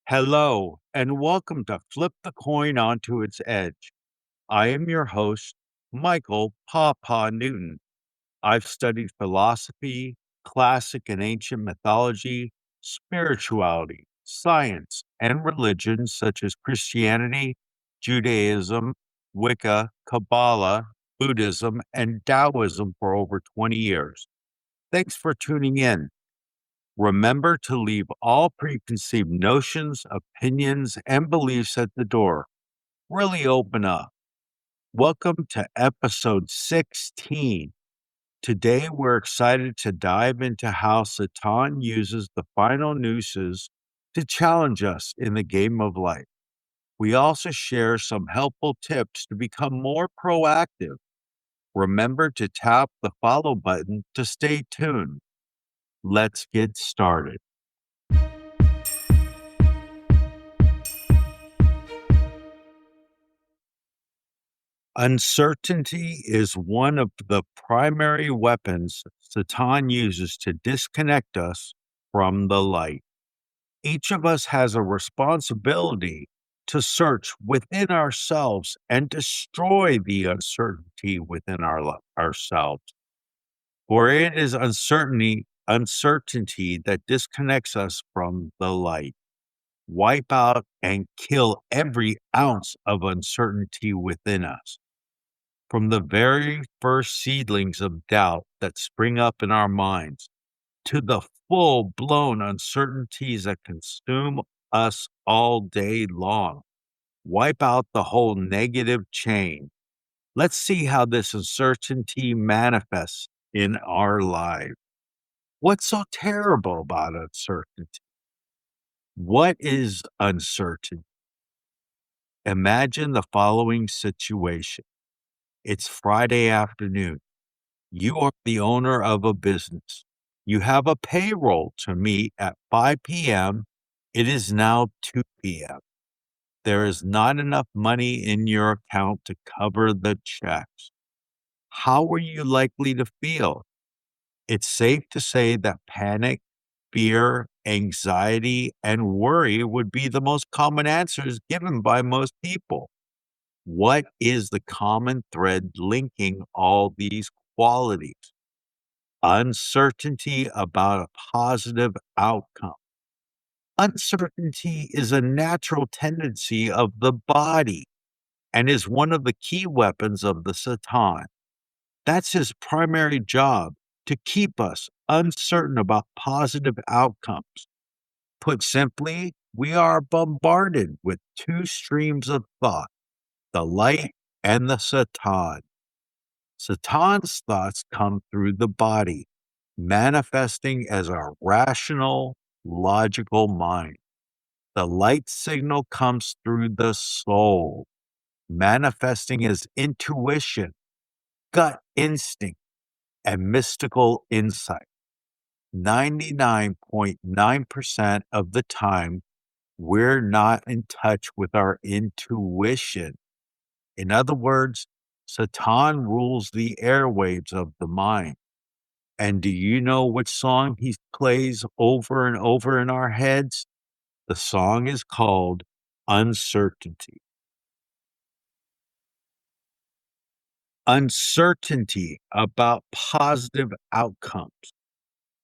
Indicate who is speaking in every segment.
Speaker 1: Hello, and welcome to Flip the Coin Onto Its Edge. I am your host, Michael Papaw Newton. I've studied philosophy, classic and ancient mythology, spirituality, science, and religions such as Christianity, Judaism, Wicca, Kabbalah, Buddhism, and Taoism for over 20 years. Thanks for tuning in. Remember to leave all preconceived notions, opinions, and beliefs at the door. Really open up. Welcome to episode 16. Today, we're excited to dive into how Satan uses the final nooses to challenge us in the game of life. We also share some helpful tips to become more proactive. Remember to tap the follow button to stay tuned. Let's get started. Uncertainty is one of the primary weapons Satan uses to disconnect us from the light. Each of us has a responsibility to search within ourselves and destroy the uncertainty within ourselves. For it is uncertainty that disconnects us from the light. Wipe out and kill every ounce of uncertainty within us. From the very first seedlings of doubt that spring up in our minds to the full blown uncertainties that consume us all day long. Wipe out the whole negative chain. Let's see how this uncertainty manifests in our lives. What's so terrible about uncertainty? What is uncertainty? Imagine the following situation. It's Friday afternoon. You are the owner of a business. You have a payroll to meet at 5 p.m. It is now 2 p.m. There is not enough money in your account to cover the checks. How are you likely to feel? It's safe to say that panic, fear, anxiety, and worry would be the most common answers given by most people. What is the common thread linking all these qualities? Uncertainty about a positive outcome. Uncertainty is a natural tendency of the body and is one of the key weapons of the Satan. That's his primary job, to keep us uncertain about positive outcomes. Put simply, we are bombarded with two streams of thought, the light and the Satan. Satan's thoughts come through the body, manifesting as our rational, logical mind. The light signal comes through the soul, manifesting as intuition, gut instinct, and mystical insight. 99.9% of the time, we're not in touch with our intuition. In other words, Satan rules the airwaves of the mind. And do you know which song he plays over and over in our heads? The song is called Uncertainty. Uncertainty about positive outcomes.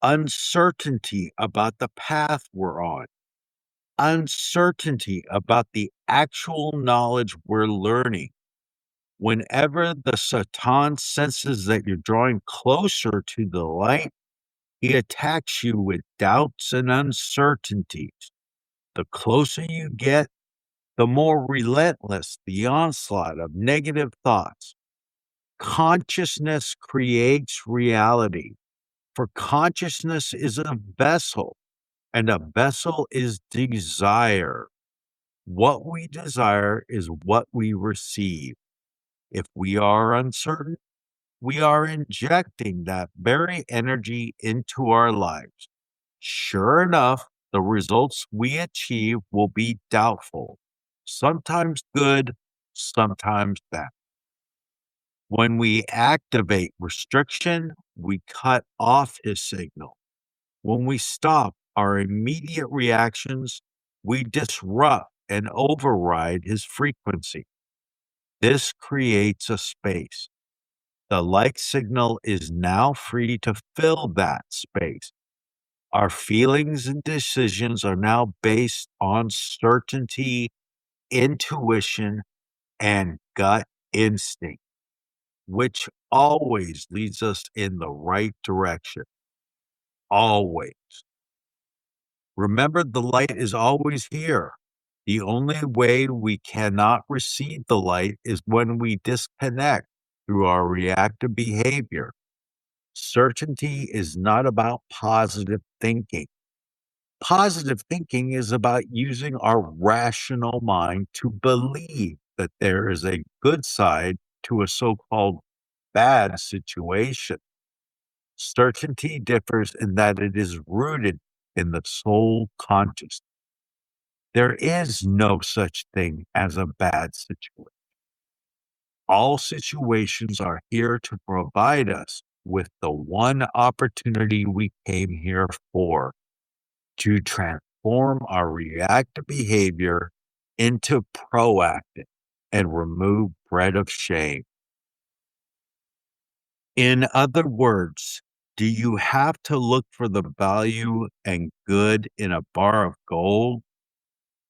Speaker 1: Uncertainty about the path we're on. Uncertainty about the actual knowledge we're learning. Whenever the Satan senses that you're drawing closer to the light, he attacks you with doubts and uncertainties. The closer you get, the more relentless the onslaught of negative thoughts. Consciousness creates reality, for consciousness is a vessel, and a vessel is desire. What we desire is what we receive. If we are uncertain, we are injecting that very energy into our lives. Sure enough, the results we achieve will be doubtful, sometimes good, sometimes bad. When we activate restriction, we cut off his signal. When we stop our immediate reactions, we disrupt and override his frequency. This creates a space. The like signal is now free to fill that space. Our feelings and decisions are now based on certainty, intuition, and gut instinct, which always leads us in the right direction. Always. Remember, the light is always here. The only way we cannot receive the light is when we disconnect through our reactive behavior. Certainty is not about positive thinking. Positive thinking is about using our rational mind to believe that there is a good side to a so called bad situation. Certainty differs in that it is rooted in the soul consciousness. There is no such thing as a bad situation. All situations are here to provide us with the one opportunity we came here for, to transform our reactive behavior into proactive and remove bread of shame. In other words, do you have to look for the value and good in a bar of gold?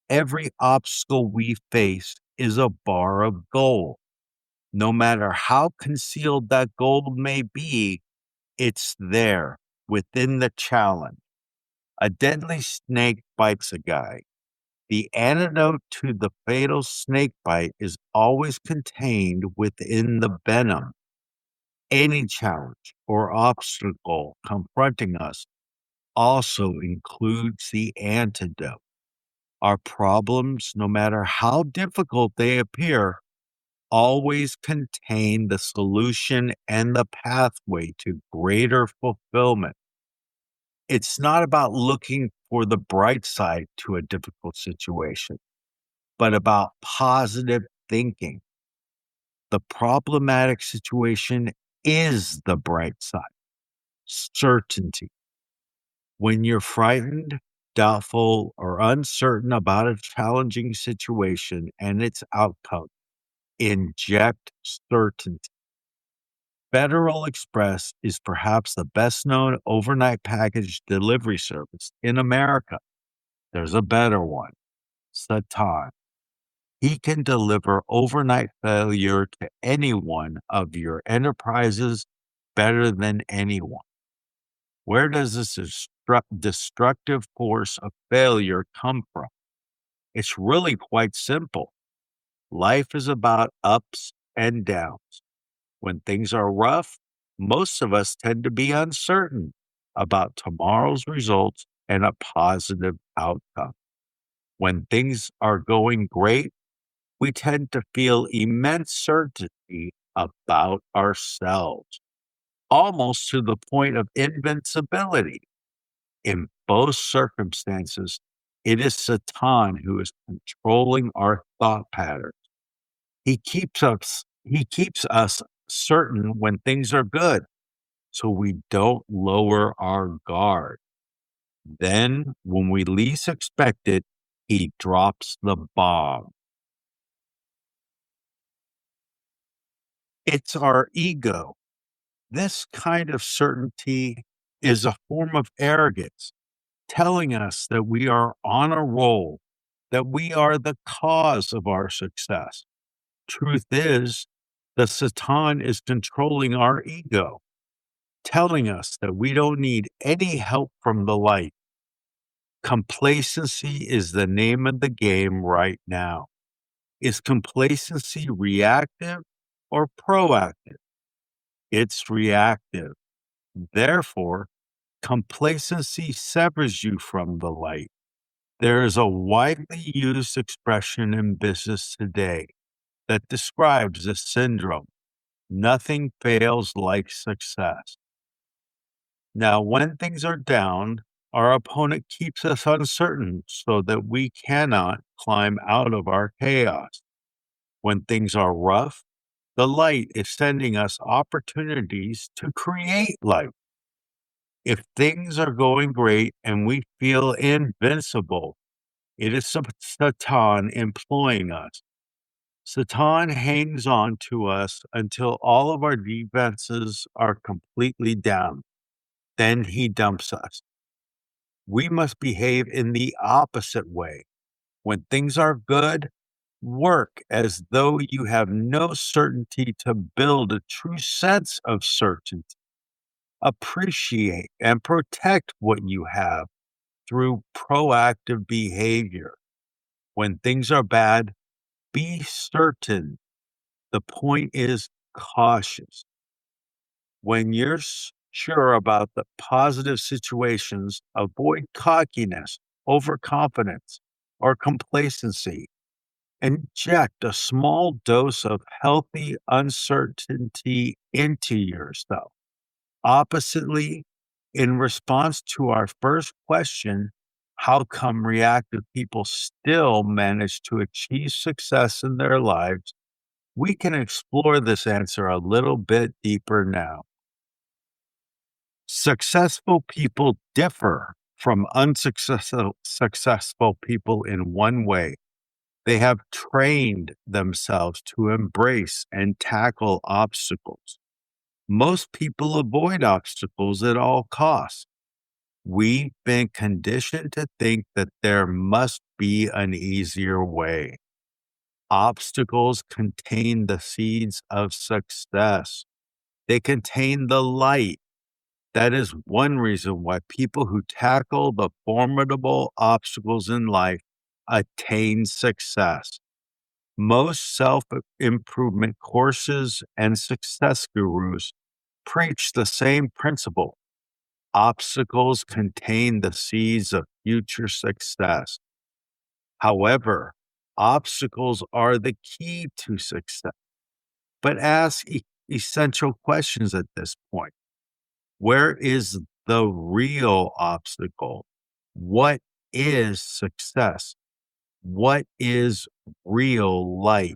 Speaker 1: Every obstacle we face is a bar of gold. No matter how concealed that gold may be, it's there within the challenge. A deadly snake bites a guy. The antidote to the fatal snake bite is always contained within the venom. Any challenge or obstacle confronting us also includes the antidote. Our problems, no matter how difficult they appear, always contain the solution and the pathway to greater fulfillment. It's not about looking for the bright side to a difficult situation, but about positive thinking. The problematic situation is the bright side, certainty. When you're frightened, doubtful, or uncertain about a challenging situation and its outcome, inject certainty. Federal Express is perhaps the best known overnight package delivery service in America. There's a better one, Satan. He can deliver overnight failure to any one of your enterprises better than anyone. Where does this destructive force of failure come from? It's really quite simple. Life is about ups and downs. When things are rough, most of us tend to be uncertain about tomorrow's results and a positive outcome. When things are going great, we tend to feel immense certainty about ourselves, almost to the point of invincibility. In both circumstances, it is Satan who is controlling our thought patterns. He keeps us certain when things are good, so we don't lower our guard. Then, when we least expect it, he drops the bomb. It's our ego. This kind of certainty is a form of arrogance, telling us that we are on a roll, that we are the cause of our success. Truth is, the Satan is controlling our ego, telling us that we don't need any help from the light. Complacency is the name of the game right now. Is complacency reactive or proactive? It's reactive. Therefore, complacency severs you from the light. There is a widely used expression in business today that describes this syndrome. Nothing fails like success. Now, when things are down, our opponent keeps us uncertain so that we cannot climb out of our chaos. When things are rough, the light is sending us opportunities to create light. If things are going great and we feel invincible, It is Satan employing us. Satan hangs on to us until all of our defenses are completely down. Then he dumps us. We must behave in the opposite way. When things are good, work as though you have no certainty to build a true sense of certainty. Appreciate and protect what you have through proactive behavior. When things are bad, be certain. The point is cautious. When you're sure about the positive situations, avoid cockiness, overconfidence, or complacency. Inject a small dose of healthy uncertainty into yourself. Oppositely, in response to our first question, how come reactive people still manage to achieve success in their lives? We can explore this answer a little bit deeper now. Successful people differ from successful people in one way. They have trained themselves to embrace and tackle obstacles. Most people avoid obstacles at all costs. We've been conditioned to think that there must be an easier way. Obstacles contain the seeds of success. They contain the light. That is one reason why people who tackle the formidable obstacles in life attain success. Most self-improvement courses and success gurus preach the same principle. Obstacles contain the seeds of future success. However, obstacles are the key to success. But ask essential questions at this point. Where is the real obstacle? What is success? What is real life?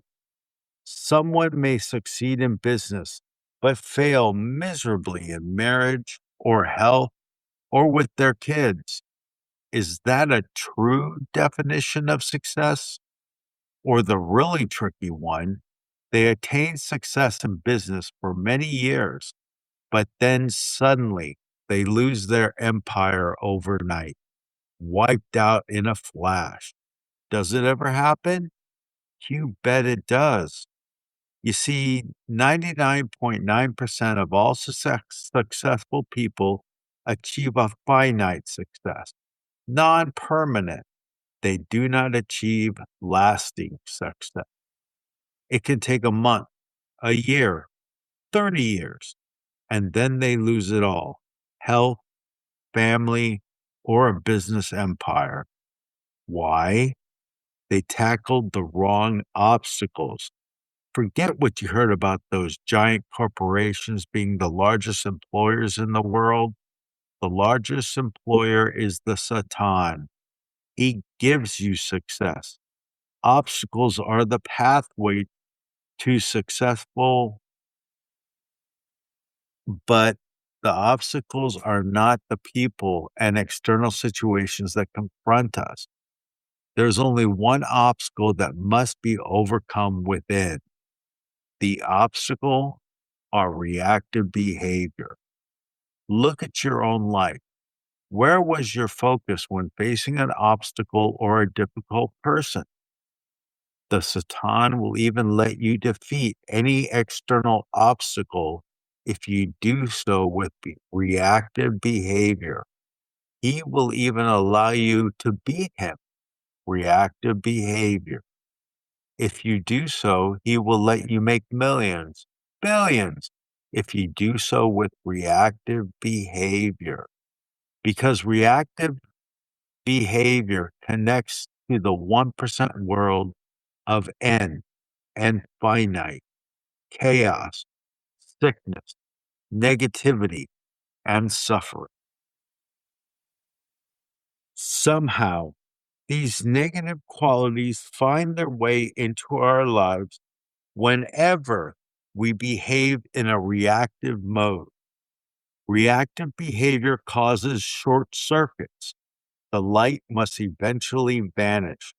Speaker 1: Someone may succeed in business, but fail miserably in marriage or health or with their kids. Is that a true definition of success? Or the really tricky one, they attain success in business for many years, but then suddenly they lose their empire overnight, wiped out in a flash. Does it ever happen? You bet it does. You see, 99.9% of all successful people achieve a finite success, non permanent. They do not achieve lasting success. It can take a month, a year, 30 years, and then they lose it all: health, family, or a business empire. Why? They tackled the wrong obstacles. Forget what you heard about those giant corporations being the largest employers in the world. The largest employer is the Satan. He gives you success. Obstacles are the pathway to successful, but the obstacles are not the people and external situations that confront us. There's only one obstacle that must be overcome within. The obstacle are reactive behavior. Look at your own life. Where was your focus when facing an obstacle or a difficult person? The Satan will even let you defeat any external obstacle if you do so with reactive behavior. He will even allow you to beat him. Reactive behavior. If you do so, he will let you make millions, billions, if you do so with reactive behavior. Because reactive behavior connects to the 1% world of N and finite, chaos, sickness, negativity, and suffering. Somehow, these negative qualities find their way into our lives whenever we behave in a reactive mode. Reactive behavior causes short circuits. the light must eventually vanish.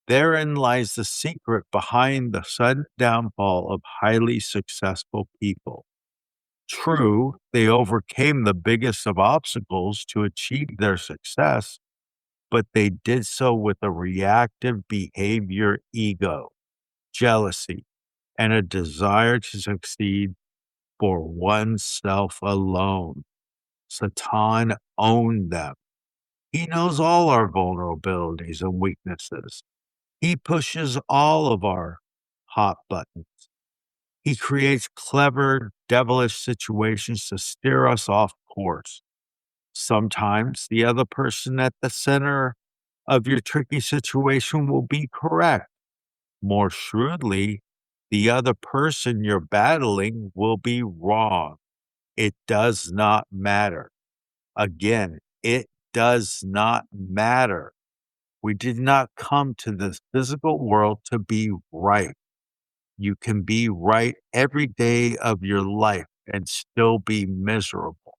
Speaker 1: Therein lies the secret behind the sudden downfall of highly successful people. True, they overcame the biggest of obstacles to achieve their success, but they did so with a reactive behavior ego, jealousy, and a desire to succeed for oneself alone. Satan owned them. He knows all our vulnerabilities and weaknesses. He pushes all of our hot buttons. He creates clever, devilish situations to steer us off course. Sometimes the other person at the center of your tricky situation will be correct. More shrewdly, the other person you're battling will be wrong. It does not matter. Again, it does not matter. We did not come to this physical world to be right. You can be right every day of your life and still be miserable.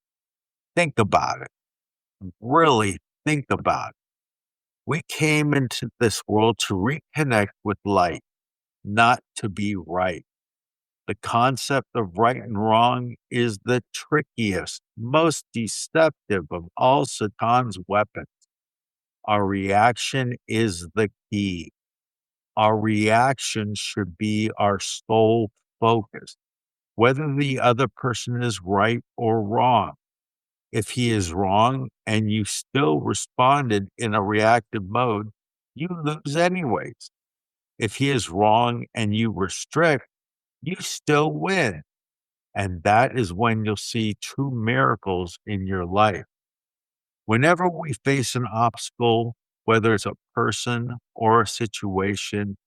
Speaker 1: Think about it. Really think about it. We came into this world to reconnect with light, not to be right. The concept of right and wrong is the trickiest, most deceptive of all Satan's weapons. Our reaction is the key. Our reaction should be our sole focus, whether the other person is right or wrong. If he is wrong and you still responded in a reactive mode, you lose anyways. If he is wrong and you restrict, you still win. And that is when you'll see true miracles in your life. Whenever we face an obstacle, whether it's a person or a situation,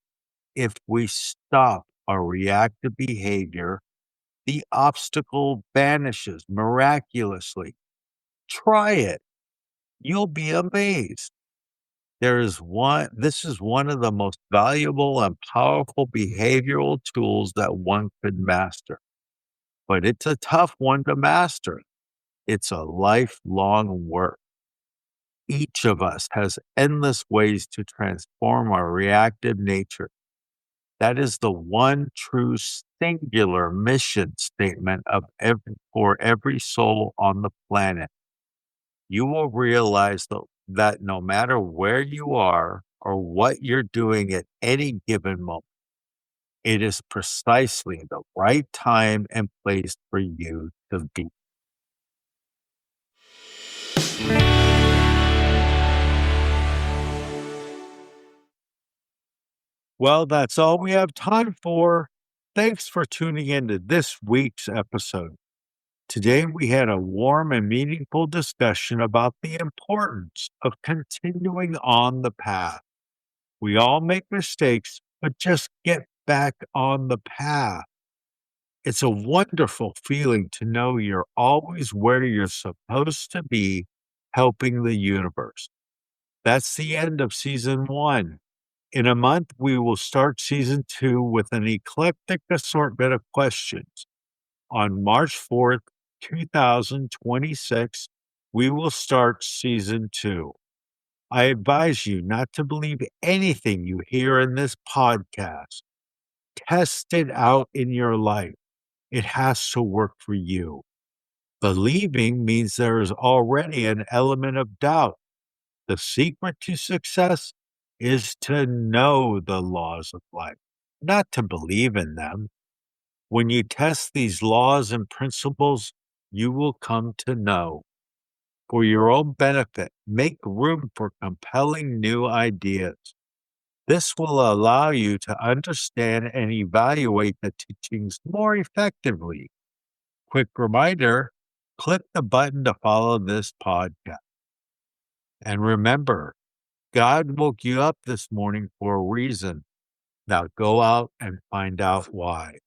Speaker 1: if we stop our reactive behavior, the obstacle vanishes miraculously. Try it. You'll be amazed. This is one of the most valuable and powerful behavioral tools that one could master. But it's a tough one to master. It's a lifelong work. Each of us has endless ways to transform our reactive nature. That is the one true singular mission statement for every soul on the planet. You will realize that no matter where you are or what you're doing at any given moment, it is precisely the right time and place for you to be. Well, that's all we have time for. Thanks for tuning in to this week's episode. Today, we had a warm and meaningful discussion about the importance of continuing on the path. We all make mistakes, but just get back on the path. It's a wonderful feeling to know you're always where you're supposed to be, helping the universe. That's the end of season 1. In a month, we will start season 2 with an eclectic assortment of questions. On March 4th, 2026, we will start season 2. I advise you not to believe anything you hear in this podcast. Test it out in your life. It has to work for you. Believing means there is already an element of doubt. The secret to success is to know the laws of life, not to believe in them. When you test these laws and principles, you will come to know. For your own benefit, make room for compelling new ideas. This will allow you to understand and evaluate the teachings more effectively. Quick reminder, click the button to follow this podcast. And remember, God woke you up this morning for a reason. Now go out and find out why.